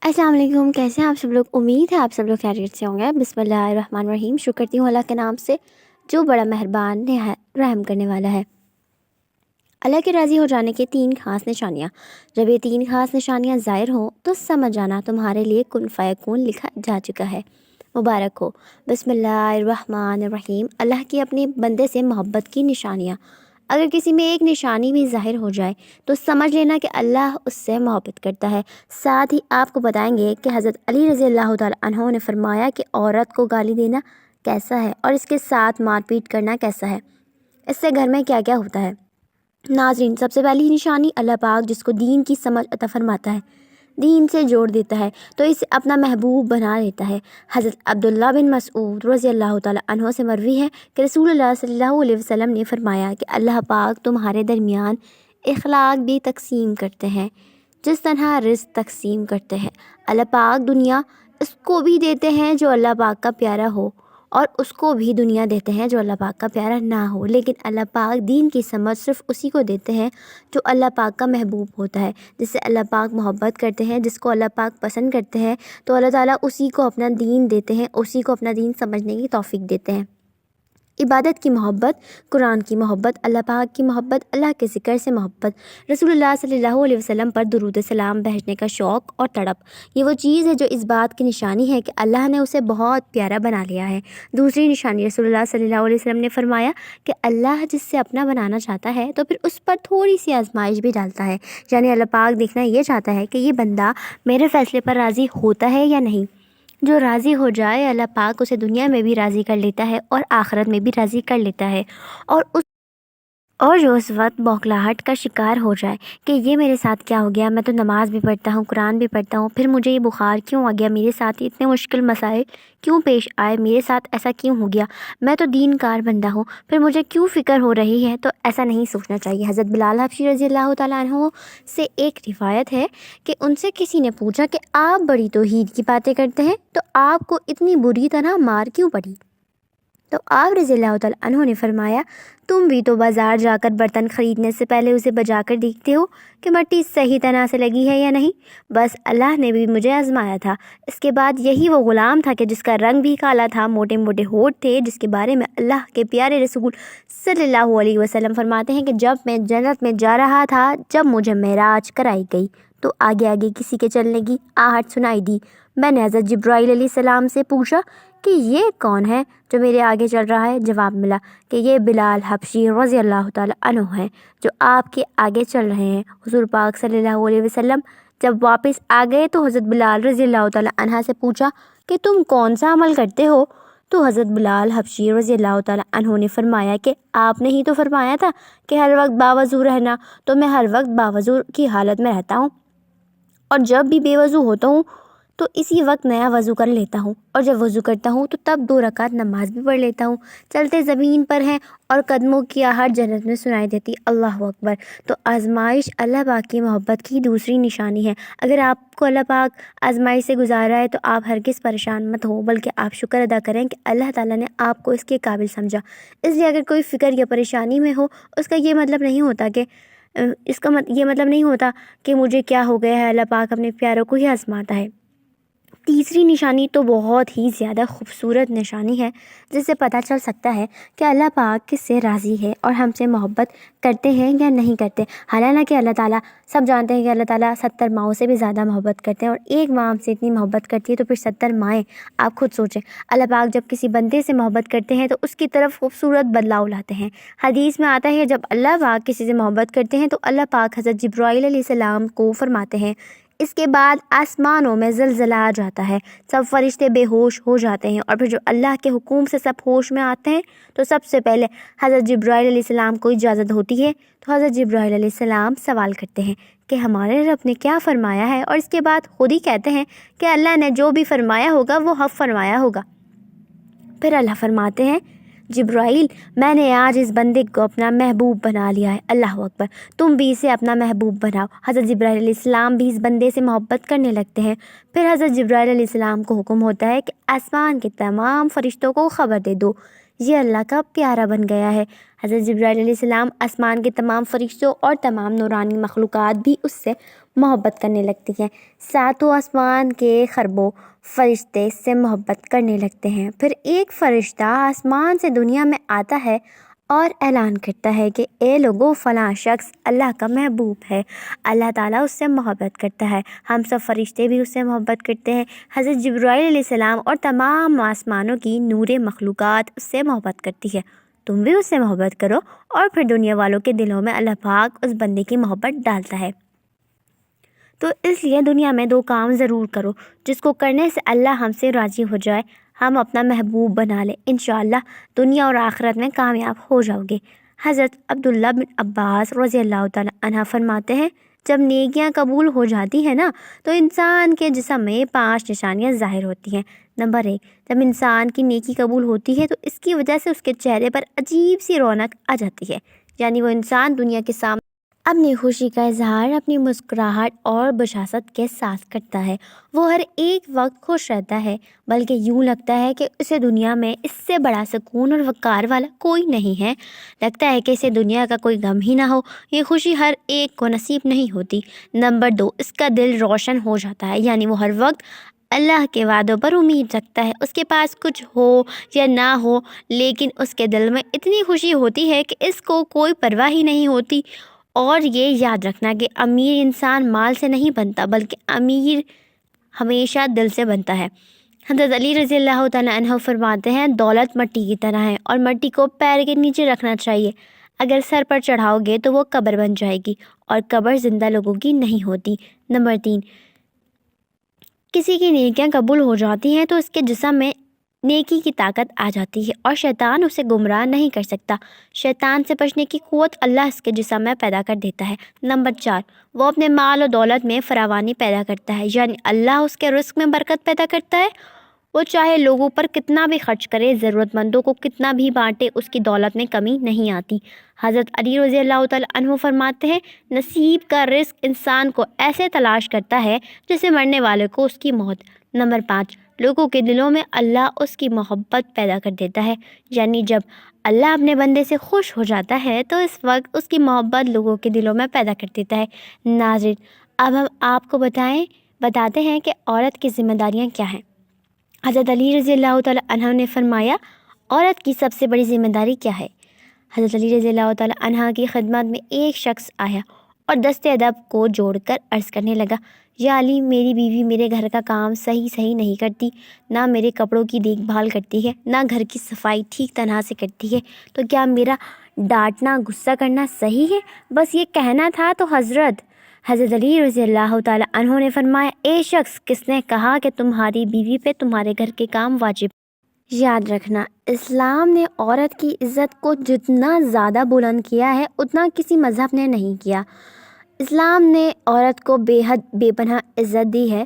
السلام علیکم، کیسے ہیں آپ سب لوگ؟ امید ہے آپ سب لوگ خیریت سے ہوں گے۔ بسم اللہ الرحمن الرحیم۔ شکر کرتی ہوں اللہ کے نام سے جو بڑا مہربان نہایت رحم کرنے والا ہے۔ اللہ کے راضی ہو جانے کے 3 خاص نشانیاں۔ جب یہ 3 خاص نشانیاں ظاہر ہوں تو سمجھ جانا تمہارے لیے کن فیکون لکھا جا چکا ہے۔ مبارک ہو۔ بسم اللہ الرحمن الرحیم۔ اللہ کی اپنے بندے سے محبت کی نشانیاں۔ اگر کسی میں ایک نشانی بھی ظاہر ہو جائے تو سمجھ لینا کہ اللہ اس سے محبت کرتا ہے۔ ساتھ ہی آپ کو بتائیں گے کہ حضرت علی رضی اللہ تعالیٰ عنہ نے فرمایا کہ عورت کو گالی دینا کیسا ہے اور اس کے ساتھ مار پیٹ کرنا کیسا ہے، اس سے گھر میں کیا کیا ہوتا ہے۔ ناظرین، سب سے پہلی نشانی اللہ پاک جس کو دین کی سمجھ عطا فرماتا ہے، دین سے جوڑ دیتا ہے تو اسے اپنا محبوب بنا لیتا ہے۔ حضرت عبداللہ بن مسعود رضی اللہ تعالیٰ عنہ سے مروی ہے کہ رسول اللہ صلی اللہ علیہ وسلم نے فرمایا کہ اللہ پاک تمہارے درمیان اخلاق بھی تقسیم کرتے ہیں جس طرح رزق تقسیم کرتے ہیں۔ اللہ پاک دنیا اس کو بھی دیتے ہیں جو اللہ پاک کا پیارا ہو، اور اس کو بھی دنیا دیتے ہیں جو اللہ پاک کا پیارا نہ ہو، لیکن اللہ پاک دین کی سمجھ صرف اسی کو دیتے ہیں جو اللہ پاک کا محبوب ہوتا ہے، جس سے اللہ پاک محبت کرتے ہیں، جس کو اللہ پاک پسند کرتے ہیں، تو اللہ تعالیٰ اسی کو اپنا دین دیتے ہیں، اسی کو اپنا دین سمجھنے کی توفیق دیتے ہیں۔ عبادت کی محبت، قرآن کی محبت، اللہ پاک کی محبت، اللہ کے ذکر سے محبت، رسول اللہ صلی اللہ علیہ وسلم پر درود سلام بھیجنے کا شوق اور تڑپ، یہ وہ چیز ہے جو اس بات کی نشانی ہے کہ اللہ نے اسے بہت پیارا بنا لیا ہے۔ دوسری نشانی، رسول اللہ صلی اللہ علیہ وسلم نے فرمایا کہ اللہ جس سے اپنا بنانا چاہتا ہے تو پھر اس پر تھوڑی سی آزمائش بھی ڈالتا ہے، یعنی اللہ پاک دیکھنا یہ چاہتا ہے کہ یہ بندہ میرے فیصلے پر راضی ہوتا ہے یا نہیں۔ جو راضی ہو جائے اللہ پاک اسے دنیا میں بھی راضی کر لیتا ہے اور آخرت میں بھی راضی کر لیتا ہے، اور جو اس وقت بوکھلاہٹ کا شکار ہو جائے کہ یہ میرے ساتھ کیا ہو گیا، میں تو نماز بھی پڑھتا ہوں، قرآن بھی پڑھتا ہوں، پھر مجھے یہ بخار کیوں آ گیا، میرے ساتھ اتنے مشکل مسائل کیوں پیش آئے، میرے ساتھ ایسا کیوں ہو گیا، میں تو دین کار بندہ ہوں، پھر مجھے کیوں فکر ہو رہی ہے، تو ایسا نہیں سوچنا چاہیے۔ حضرت بلال حبشی رضی اللہ تعالیٰ عنہ سے ایک روایت ہے کہ ان سے کسی نے پوچھا کہ آپ بڑی توحید کی باتیں کرتے ہیں تو آپ کو اتنی بری طرح مار کیوں پڑی؟ تو آپ رضی اللہ تعالیٰ عنہ نے فرمایا، تم بھی تو بازار جا کر برتن خریدنے سے پہلے اسے بجا کر دیکھتے ہو کہ مٹی صحیح طرح سے لگی ہے یا نہیں۔ بس اللہ نے بھی مجھے آزمایا تھا۔ اس کے بعد یہی وہ غلام تھا کہ جس کا رنگ بھی کالا تھا، موٹے موٹے ہونٹ تھے، جس کے بارے میں اللہ کے پیارے رسول صلی اللہ علیہ وسلم فرماتے ہیں کہ جب میں جنت میں جا رہا تھا، جب مجھے معراج کرائی گئی تو آگے آگے کسی کے چلنے کی آہٹ سنائی دی۔ میں نے حضرت جبرائیل علیہ السلام سے پوچھا کہ یہ کون ہے جو میرے آگے چل رہا ہے؟ جواب ملا کہ یہ بلال حبشی رضی اللہ تعالیٰ عنہ ہیں جو آپ کے آگے چل رہے ہیں۔ حضور پاک صلی اللہ علیہ وسلم جب واپس آ گئے تو حضرت بلال رضی اللہ تعالیٰ عنہ سے پوچھا کہ تم کون سا عمل کرتے ہو؟ تو حضرت بلال حبشی رضی اللہ تعالیٰ عنہ نے فرمایا کہ آپ نے ہی تو فرمایا تھا کہ ہر وقت باوضو رہنا، تو میں ہر وقت باوضو کی حالت میں رہتا ہوں، اور جب بھی بے وضو ہوتا ہوں تو اسی وقت نیا وضو کر لیتا ہوں، اور جب وضو کرتا ہوں تو تب 2 رکعت نماز بھی پڑھ لیتا ہوں۔ چلتے زمین پر ہیں اور قدموں کی آہٹ جنت میں سنائی دیتی، اللہ اکبر۔ تو آزمائش اللہ پاک کی محبت کی دوسری نشانی ہے۔ اگر آپ کو اللہ پاک آزمائش سے گزارا ہے تو آپ ہرگز پریشان مت ہو، بلکہ آپ شکر ادا کریں کہ اللہ تعالیٰ نے آپ کو اس کے قابل سمجھا۔ اس لیے اگر کوئی فکر یا پریشانی میں ہو، اس کا یہ مطلب نہیں ہوتا کہ یہ مطلب نہیں ہوتا کہ مجھے کیا ہو گیا ہے، اللہ پاک اپنے پیاروں کو ہی آزماتا ہے۔ تیسری نشانی تو بہت ہی زیادہ خوبصورت نشانی ہے، جس سے پتہ چل سکتا ہے کہ اللہ پاک کس سے راضی ہے اور ہم سے محبت کرتے ہیں یا نہیں کرتے۔ حالانکہ اللہ تعالیٰ سب جانتے ہیں کہ اللہ تعالیٰ 70 ماؤں سے بھی زیادہ محبت کرتے ہیں، اور ایک ماں ہم سے اتنی محبت کرتی ہے تو پھر 70 مائیں، آپ خود سوچیں۔ اللہ پاک جب کسی بندے سے محبت کرتے ہیں تو اس کی طرف خوبصورت بدلاؤ لاتے ہیں۔ حدیث میں آتا ہے جب اللہ پاک کسی سے محبت کرتے ہیں تو اللہ پاک حضرت جبرائیل علیہ السلام کو فرماتے ہیں، اس کے بعد آسمانوں میں زلزلہ آ جاتا ہے، سب فرشتے بے ہوش ہو جاتے ہیں، اور پھر جو اللہ کے حکم سے سب ہوش میں آتے ہیں تو سب سے پہلے حضرت جبرائیل علیہ السلام کو اجازت ہوتی ہے، تو حضرت جبرائیل علیہ السلام سوال کرتے ہیں کہ ہمارے رب نے کیا فرمایا ہے، اور اس کے بعد خود ہی کہتے ہیں کہ اللہ نے جو بھی فرمایا ہوگا وہ حق فرمایا ہوگا۔ پھر اللہ فرماتے ہیں، جبرائیل میں نے آج اس بندے کو اپنا محبوب بنا لیا ہے، اللہ اکبر، تم بھی اسے اپنا محبوب بناؤ۔ حضرت جبرائیل علیہ السلام بھی اس بندے سے محبت کرنے لگتے ہیں۔ پھر حضرت جبرائیل علیہ السلام کو حکم ہوتا ہے کہ آسمان کے تمام فرشتوں کو خبر دے دو، یہ اللہ کا پیارا بن گیا ہے۔ حضرت جبرائیل علیہ السلام آسمان کے تمام فرشتوں اور تمام نورانی مخلوقات بھی اس سے محبت کرنے لگتی ہیں، ساتوں آسمان کے خربوں فرشتے اس سے محبت کرنے لگتے ہیں۔ پھر ایک فرشتہ آسمان سے دنیا میں آتا ہے اور اعلان کرتا ہے کہ اے لوگوں، فلاں شخص اللہ کا محبوب ہے، اللہ تعالیٰ اس سے محبت کرتا ہے، ہم سب فرشتے بھی اس سے محبت کرتے ہیں، حضرت جبرائیل علیہ السلام اور تمام آسمانوں کی نور مخلوقات اس سے محبت کرتی ہے، تم بھی اس سے محبت کرو۔ اور پھر دنیا والوں کے دلوں میں اللہ پاک اس بندے کی محبت ڈالتا ہے۔ تو اس لیے دنیا میں 2 کام ضرور کرو جس کو کرنے سے اللہ ہم سے راضی ہو جائے، ہم اپنا محبوب بنا لیں، انشاءاللہ دنیا اور آخرت میں کامیاب ہو جاؤ گے۔ حضرت عبداللہ بن عباس رضی اللہ تعالیٰ عنہ فرماتے ہیں، جب نیکیاں قبول ہو جاتی ہیں نا تو انسان کے جسم میں 5 نشانیاں ظاہر ہوتی ہیں۔ نمبر 1، جب انسان کی نیکی قبول ہوتی ہے تو اس کی وجہ سے اس کے چہرے پر عجیب سی رونق آ جاتی ہے، یعنی وہ انسان دنیا کے سامنے اپنی خوشی کا اظہار اپنی مسکراہٹ اور بشاشت کے ساتھ کرتا ہے، وہ ہر ایک وقت خوش رہتا ہے، بلکہ یوں لگتا ہے کہ اسے دنیا میں اس سے بڑا سکون اور وقار والا کوئی نہیں ہے، لگتا ہے کہ اسے دنیا کا کوئی غم ہی نہ ہو، یہ خوشی ہر ایک کو نصیب نہیں ہوتی۔ نمبر 2، اس کا دل روشن ہو جاتا ہے، یعنی وہ ہر وقت اللہ کے وعدوں پر امید رکھتا ہے، اس کے پاس کچھ ہو یا نہ ہو لیکن اس کے دل میں اتنی خوشی ہوتی ہے کہ اس کو کوئی پرواہ ہی نہیں ہوتی۔ اور یہ یاد رکھنا کہ امیر انسان مال سے نہیں بنتا بلکہ امیر ہمیشہ دل سے بنتا ہے۔ حضرت علی رضی اللہ تعالیٰ عنہ فرماتے ہیں، دولت مٹی کی طرح ہے اور مٹی کو پیر کے نیچے رکھنا چاہیے، اگر سر پر چڑھاؤ گے تو وہ قبر بن جائے گی اور قبر زندہ لوگوں کی نہیں ہوتی۔ نمبر 3، کسی کی نیکیاں قبول ہو جاتی ہیں تو اس کے جسم میں نیکی کی طاقت آ جاتی ہے اور شیطان اسے گمراہ نہیں کر سکتا، شیطان سے بچنے کی قوت اللہ اس کے جسم میں پیدا کر دیتا ہے۔ نمبر 4، وہ اپنے مال و دولت میں فراوانی پیدا کرتا ہے، یعنی اللہ اس کے رزق میں برکت پیدا کرتا ہے، وہ چاہے لوگوں پر کتنا بھی خرچ کرے، ضرورت مندوں کو کتنا بھی بانٹے، اس کی دولت میں کمی نہیں آتی۔ حضرت علی رضی اللہ تعالیٰ عنہ فرماتے ہیں، نصیب کا رزق انسان کو ایسے تلاش کرتا ہے جیسے مرنے والے کو اس کی موت۔ نمبر 5، لوگوں کے دلوں میں اللہ اس کی محبت پیدا کر دیتا ہے، یعنی جب اللہ اپنے بندے سے خوش ہو جاتا ہے تو اس وقت اس کی محبت لوگوں کے دلوں میں پیدا کر دیتا ہے۔ ناظرین، اب ہم آپ کو بتاتے ہیں کہ عورت کی ذمہ داریاں کیا ہیں۔ حضرت علی رضی اللہ تعالیٰ عنہ نے فرمایا، عورت کی سب سے بڑی ذمہ داری کیا ہے؟ حضرت علی رضی اللہ تعالیٰ عنہ کی خدمت میں ایک شخص آیا اور دست ادب کو جوڑ کر عرض کرنے لگا، یا علی، میری بیوی میرے گھر کا کام صحیح نہیں کرتی، نہ میرے کپڑوں کی دیکھ بھال کرتی ہے، نہ گھر کی صفائی ٹھیک طرح سے کرتی ہے، تو کیا میرا ڈانٹنا غصہ کرنا صحیح ہے؟ بس یہ کہنا تھا تو حضرت علی رضی اللہ تعالیٰ عنہ نے فرمایا، اے شخص، کس نے کہا کہ تمہاری بیوی پہ تمہارے گھر کے کام واجب؟ یاد رکھنا، اسلام نے عورت کی عزت کو جتنا زیادہ بلند کیا ہے اتنا کسی مذہب نے نہیں کیا۔ اسلام نے عورت کو بے حد بے پناہ عزت دی ہے۔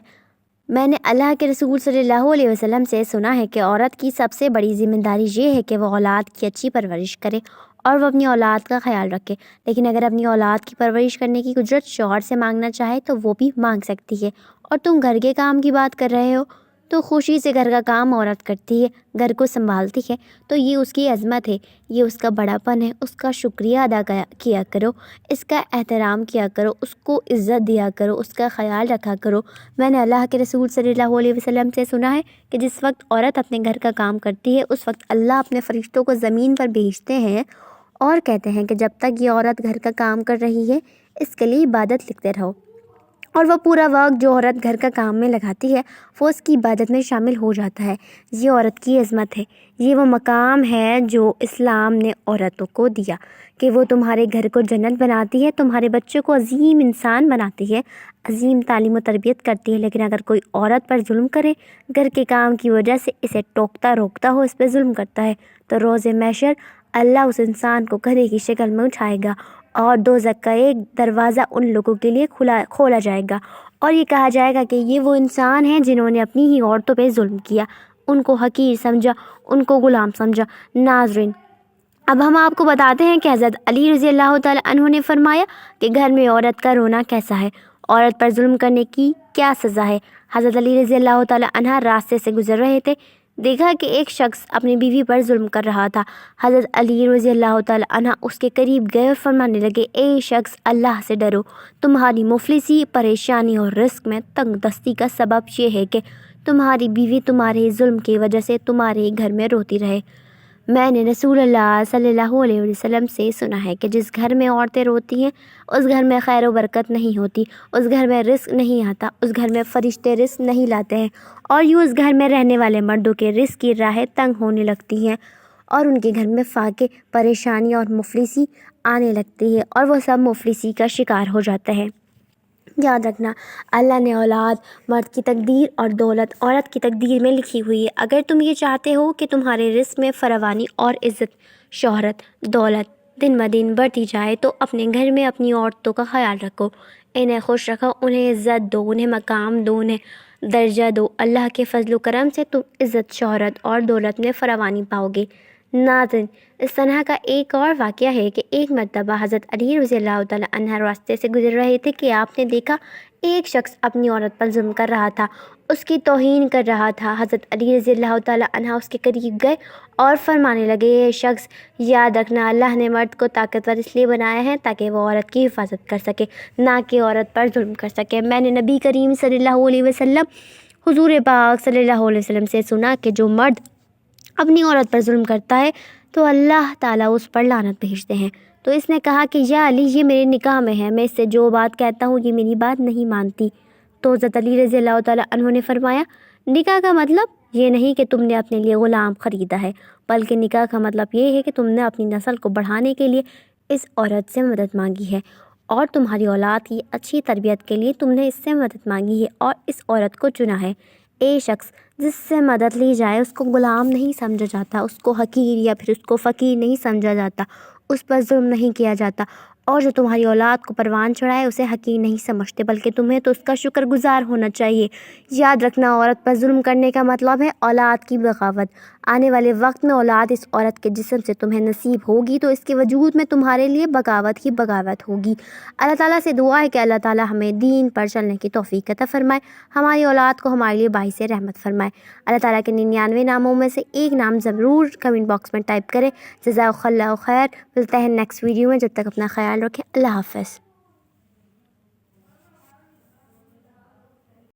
میں نے اللہ کے رسول صلی اللہ علیہ وسلم سے سنا ہے کہ عورت کی سب سے بڑی ذمہ داری یہ ہے کہ وہ اولاد کی اچھی پرورش کرے اور وہ اپنی اولاد کا خیال رکھے، لیکن اگر اپنی اولاد کی پرورش کرنے کی اجرت شوہر سے مانگنا چاہے تو وہ بھی مانگ سکتی ہے۔ اور تم گھر کے کام کی بات کر رہے ہو تو خوشی سے گھر کا کام عورت کرتی ہے، گھر کو سنبھالتی ہے، تو یہ اس کی عظمت ہے، یہ اس کا بڑا پن ہے، اس کا شکریہ ادا کیا کرو، اس کا احترام کیا کرو، اس کو عزت دیا کرو، اس کا خیال رکھا کرو۔ میں نے اللہ کے رسول صلی اللہ علیہ وسلم سے سنا ہے کہ جس وقت عورت اپنے گھر کا کام کرتی ہے اس وقت اللہ اپنے فرشتوں کو زمین پر بھیجتے ہیں اور کہتے ہیں کہ جب تک یہ عورت گھر کا کام کر رہی ہے اس کے لیے عبادت لکھتے رہو، اور وہ پورا وقت جو عورت گھر کا کام میں لگاتی ہے وہ اس کی عبادت میں شامل ہو جاتا ہے۔ یہ عورت کی عظمت ہے، یہ وہ مقام ہے جو اسلام نے عورتوں کو دیا کہ وہ تمہارے گھر کو جنت بناتی ہے، تمہارے بچوں کو عظیم انسان بناتی ہے، عظیم تعلیم و تربیت کرتی ہے۔ لیکن اگر کوئی عورت پر ظلم کرے، گھر کے کام کی وجہ سے اسے ٹوکتا روکتا ہو، اس پہ ظلم کرتا ہے، تو روز محشر اللہ اس انسان کو گدھے کی شکل میں اٹھائے گا اور دوزخ کا ایک دروازہ ان لوگوں کے لیے کھولا جائے گا اور یہ کہا جائے گا کہ یہ وہ انسان ہیں جنہوں نے اپنی ہی عورتوں پہ ظلم کیا، ان کو حقیر سمجھا، ان کو غلام سمجھا۔ ناظرین، اب ہم آپ کو بتاتے ہیں کہ حضرت علی رضی اللہ تعالیٰ عنہ نے فرمایا کہ گھر میں عورت کا رونا کیسا ہے، عورت پر ظلم کرنے کی کیا سزا ہے۔ حضرت علی رضی اللہ تعالیٰ عنہ راستے سے گزر رہے تھے، دیکھا کہ ایک شخص اپنی بیوی پر ظلم کر رہا تھا۔ حضرت علی رضی اللہ تعالی عنہ اس کے قریب گئے اور فرمانے لگے، اے شخص، اللہ سے ڈرو، تمہاری مفلسی، پریشانی اور رزق میں تنگ دستی کا سبب یہ ہے کہ تمہاری بیوی تمہارے ظلم کی وجہ سے تمہارے گھر میں روتی رہے۔ میں نے رسول اللہ صلی اللہ علیہ وسلم سے سنا ہے کہ جس گھر میں عورتیں روتی ہیں اس گھر میں خیر و برکت نہیں ہوتی، اس گھر میں رزق نہیں آتا، اس گھر میں فرشتے رزق نہیں لاتے ہیں، اور یوں اس گھر میں رہنے والے مردوں کے رزق کی راہیں تنگ ہونے لگتی ہیں اور ان کے گھر میں فاقے، پریشانی اور مفلسی آنے لگتی ہے اور وہ سب مفلسی کا شکار ہو جاتے ہیں۔ یاد رکھنا، اللہ نے اولاد مرد کی تقدیر اور دولت عورت کی تقدیر میں لکھی ہوئی ہے۔ اگر تم یہ چاہتے ہو کہ تمہارے رزق میں فراوانی اور عزت، شہرت، دولت دن بدن بڑھتی جائے تو اپنے گھر میں اپنی عورتوں کا خیال رکھو، انہیں خوش رکھو، انہیں عزت دو، انہیں مقام دو، انہیں درجہ دو۔ اللہ کے فضل و کرم سے تم عزت، شہرت اور دولت میں فراوانی پاؤ گے۔ ناظرین، اس طرح کا ایک اور واقعہ ہے کہ ایک مرتبہ حضرت علی رضی اللہ تعالی عنہ راستے سے گزر رہے تھے کہ آپ نے دیکھا ایک شخص اپنی عورت پر ظلم کر رہا تھا، اس کی توہین کر رہا تھا۔ حضرت علی رضی اللہ تعالی عنہ اس کے قریب گئے اور فرمانے لگے، یہ شخص، یاد رکھنا، اللہ نے مرد کو طاقتور اس لیے بنایا ہے تاکہ وہ عورت کی حفاظت کر سکے، نہ کہ عورت پر ظلم کر سکے۔ میں نے نبی کریم صلی اللہ علیہ وسلم، حضور پاک صلی اللہ علیہ وسلم سے سنا کہ جو مرد اپنی عورت پر ظلم کرتا ہے تو اللہ تعالیٰ اس پر لعنت بھیجتے ہیں۔ تو اس نے کہا کہ یا علی، یہ میرے نکاح میں ہے، میں اس سے جو بات کہتا ہوں یہ میری بات نہیں مانتی۔ تو حضرت علی رضی اللہ تعالیٰ عنہ نے فرمایا، نکاح کا مطلب یہ نہیں کہ تم نے اپنے لیے غلام خریدا ہے، بلکہ نکاح کا مطلب یہ ہے کہ تم نے اپنی نسل کو بڑھانے کے لیے اس عورت سے مدد مانگی ہے، اور تمہاری اولاد کی اچھی تربیت کے لیے تم نے اس سے مدد مانگی ہے اور اس عورت کو چنا ہے۔ اے شخص، جس سے مدد لی جائے اس کو غلام نہیں سمجھا جاتا، اس کو حقیر یا پھر اس کو فقیر نہیں سمجھا جاتا، اس پر ظلم نہیں کیا جاتا، اور جو تمہاری اولاد کو پروان چڑھائے اسے حقیر نہیں سمجھتے، بلکہ تمہیں تو اس کا شکر گزار ہونا چاہیے۔ یاد رکھنا، عورت پر ظلم کرنے کا مطلب ہے اولاد کی بغاوت۔ آنے والے وقت میں اولاد اس عورت کے جسم سے تمہیں نصیب ہوگی تو اس کے وجود میں تمہارے لیے بغاوت ہی بغاوت ہوگی۔ اللہ تعالیٰ سے دعا ہے کہ اللہ تعالیٰ ہمیں دین پر چلنے کی توفیق عطا فرمائے، ہماری اولاد کو ہمارے لیے باعث رحمت فرمائے۔ اللہ تعالیٰ کے 99 ناموں میں سے ایک نام ضرور کمنٹ باکس میں ٹائپ کریں۔ جزاک اللہ خیر، ملتے ہیں نیکسٹ ویڈیو میں، جب تک اپنا خیال رکھیں، اللہ حافظ۔